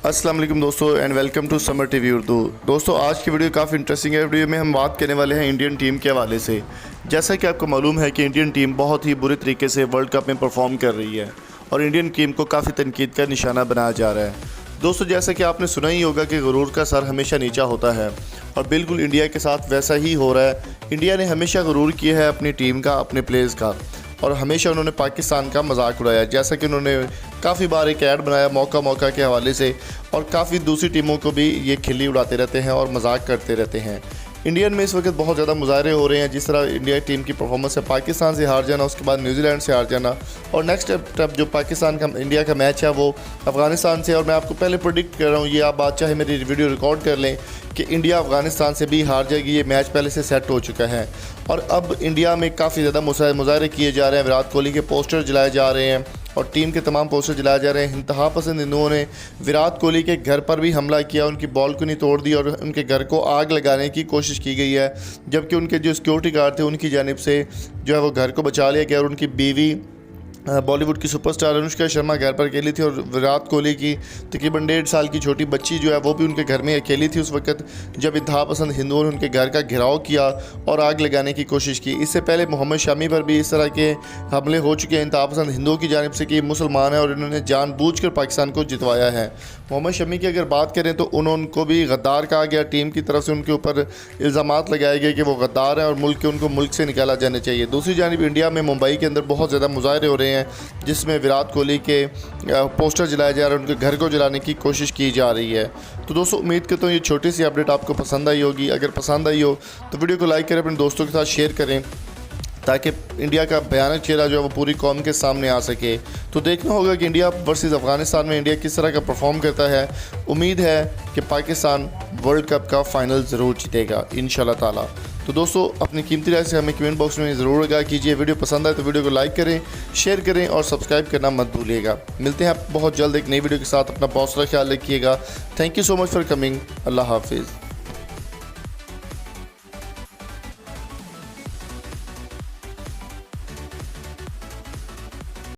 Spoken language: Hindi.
अस्सलाम वालेकुम दोस्तों and welcome to Samaa TV Urdu. दोस्तों आज की वीडियो काफ़ी इंटरेस्टिंग है। वीडियो में हम बात करने वाले हैं इंडियन टीम के हवाले से। जैसा कि आपको मालूम है कि इंडियन टीम बहुत ही बुरे तरीके से वर्ल्ड कप में परफॉर्म कर रही है और इंडियन टीम को काफ़ी तनकीद का निशाना बनाया जा रहा है। दोस्तों जैसा कि आपने सुना ही होगा कि गुरूर का सर हमेशा नीचा होता है और बिल्कुल इंडिया के साथ वैसा ही हो रहा है। इंडिया ने हमेशा गुरूर किया है अपनी टीम का, अपने प्लेयर्स का, और हमेशा उन्होंने पाकिस्तान का मजाक उड़ाया। जैसा कि उन्होंने काफ़ी बार एक ऐड बनाया मौका के हवाले से, और काफ़ी दूसरी टीमों को भी ये खिल्ली उड़ाते रहते हैं और मजाक करते रहते हैं। इंडियन में इस वक्त बहुत ज़्यादा मुजाहरे हो रहे हैं। जिस तरह इंडिया टीम की परफॉर्मेंस है, पाकिस्तान से हार जाना, उसके बाद न्यूजीलैंड से हार जाना, और नेक्स्ट स्टेप जो पाकिस्तान का इंडिया का मैच है वो अफ़गानिस्तान से। और मैं आपको पहले प्रेडिक्ट कर रहा हूँ, ये आप बात चाहे मेरी वीडियो रिकॉर्ड कर लें कि इंडिया अफ़गानिस्तान से भी हार जाएगी। ये मैच पहले से सेट हो चुका है और अब इंडिया में काफ़ी ज़्यादा मुजाहरे किए जा रहे हैं। विराट कोहली के पोस्टर जलाए जा रहे हैं और टीम के तमाम पोस्टर जलाए जा रहे हैं। इंतहा पसंद हिंदुओं ने विराट कोहली के घर पर भी हमला किया, उनकी बालकनी तोड़ दी और उनके घर को आग लगाने की कोशिश की गई है, जबकि उनके जो सिक्योरिटी गार्ड थे उनकी जानिब से जो है वो घर को बचा लिया गया। और उनकी बीवी बॉलीवुड की सुपरस्टार अनुष्का शर्मा घर पर अकेली थी और विराट कोहली की तकरीबन 1.5 साल की छोटी बच्ची जो है वो भी उनके घर में अकेली थी उस वक्त, जब इंतहा पसंद हिंदुओं ने उनके घर का घेराव किया और आग लगाने की कोशिश की। इससे पहले मोहम्मद शमी पर भी इस तरह के हमले हो चुके हैं इंतहा पसंद हिंदुओं की जानिब से कि मुसलमान है और इन्होंने जानबूझकर पाकिस्तान को जितवाया है। मोहम्मद शमी की अगर बात करें तो उनको भी गद्दार कहा गया। टीम की तरफ से उनके ऊपर इल्ज़ामात लगाए गए कि वो गद्दार हैं और उनको मुल्क से निकाला जाना चाहिए। दूसरी जानिब इंडिया में मुंबई के अंदर बहुत ज़्यादा मुजाहरे हो रहे हैं जिसमें विराट कोहली के पोस्टर जलाए जा रहे हैं, उनके घर को जलाने की कोशिश की जा रही है। तो दोस्तों उम्मीद करता हूँ ये छोटी सी अपडेट आपको पसंद आई होगी। अगर पसंद आई हो तो वीडियो को लाइक करें, अपने दोस्तों के साथ शेयर करें ताकि इंडिया का भयानक चेहरा जो है वो पूरी कौम के सामने आ सके। तो देखना होगा कि इंडिया वर्सेस अफ़गानिस्तान में इंडिया किस तरह का परफॉर्म करता है। उम्मीद है कि पाकिस्तान वर्ल्ड कप का फ़ाइनल ज़रूर जीतेगा इंशाल्लाह ताला। तो दोस्तों अपनी कीमती राय से हमें कमेंट बॉक्स में ज़रूर आगाह कीजिए। वीडियो पसंद आए तो वीडियो को लाइक करें, शेयर करें और सब्सक्राइब करना मत भूलिएगा। मिलते हैं बहुत जल्द एक नई वीडियो के साथ। अपना बहुत सारा ख्याल रखिएगा। Thank you so much for coming. अल्लाह हाफिज़।